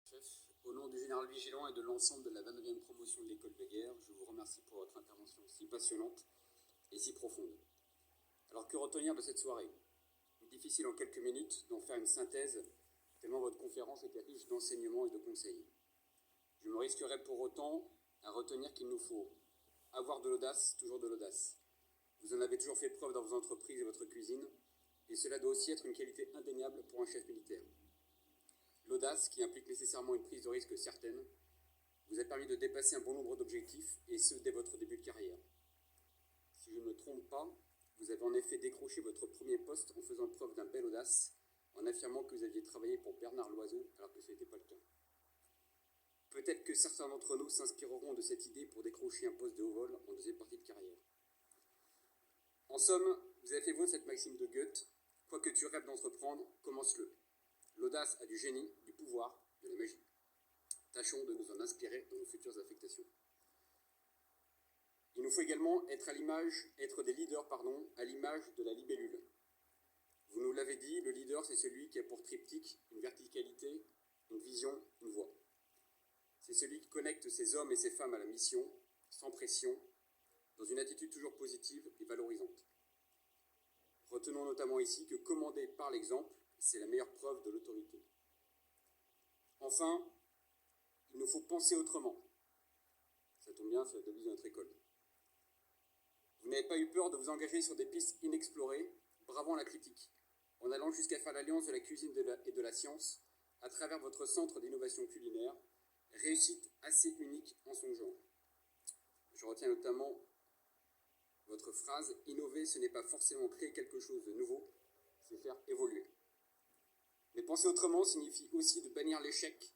Chef, au nom du général Vigilant et de l'ensemble de la 29e promotion de l'école de guerre, je vous remercie pour votre intervention si passionnante et si profonde. Alors que retenir de cette soirée? Difficile en quelques minutes d'en faire une synthèse, tellement votre conférence était riche d'enseignements et de conseils. Je me risquerais pour autant à retenir qu'il nous faut avoir de l'audace, toujours de l'audace. Vous en avez toujours fait preuve dans vos entreprises et votre cuisine, et cela doit aussi être une qualité indéniable pour un chef militaire. L'audace, qui implique nécessairement une prise de risque certaine, vous a permis de dépasser un bon nombre d'objectifs, et ce, dès votre début de carrière. Si je ne me trompe pas, vous avez en effet décroché votre premier poste en faisant preuve d'un bel audace, en affirmant que vous aviez travaillé pour Bernard Loiseau, alors que ce n'était pas le cas. Peut-être que certains d'entre nous s'inspireront de cette idée pour décrocher un poste de haut vol en deuxième partie de carrière. En somme, vous avez fait vôtre cette maxime de Goethe, quoi que tu rêves d'entreprendre, commence-le. L'audace a du génie, du pouvoir, de la magie. Tâchons de nous en inspirer dans nos futures affectations. Il nous faut également être des leaders, à l'image de la libellule. Vous nous l'avez dit, le leader, c'est celui qui a pour triptyque une verticalité, une vision, une voix. C'est celui qui connecte ses hommes et ses femmes à la mission, sans pression, dans une attitude toujours positive et valorisante. Retenons notamment ici que commander par l'exemple, c'est la meilleure preuve de l'autorité. Enfin, il nous faut penser autrement. Ça tombe bien, c'est la devise de notre école. Vous n'avez pas eu peur de vous engager sur des pistes inexplorées, bravant la critique, en allant jusqu'à faire l'alliance de la cuisine et de la science à travers votre centre d'innovation culinaire, réussite assez unique en son genre. Je retiens notamment votre phrase « Innover, ce n'est pas forcément créer quelque chose de nouveau, c'est faire évoluer ». Mais penser autrement signifie aussi de bannir l'échec,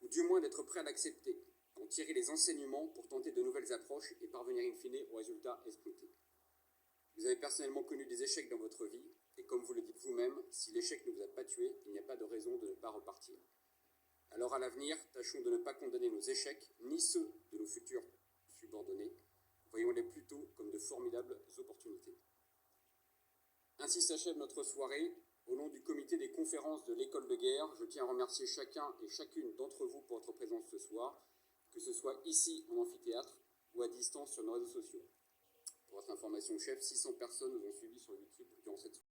ou du moins d'être prêt à l'accepter, en tirer les enseignements pour tenter de nouvelles approches et parvenir in fine au résultat escompté. Vous avez personnellement connu des échecs dans votre vie, et comme vous le dites vous-même, si l'échec ne vous a pas tué, il n'y a pas de raison de ne pas repartir. Alors à l'avenir, tâchons de ne pas condamner nos échecs, ni ceux de nos futurs subordonnés, voyons-les plutôt comme de formidables opportunités. Ainsi s'achève notre soirée. Au nom du comité des conférences de l'école de guerre, je tiens à remercier chacun et chacune d'entre vous pour votre présence ce soir, que ce soit ici en amphithéâtre ou à distance sur nos réseaux sociaux. Pour votre information, chef, 600 personnes nous ont suivis sur YouTube durant cette soirée.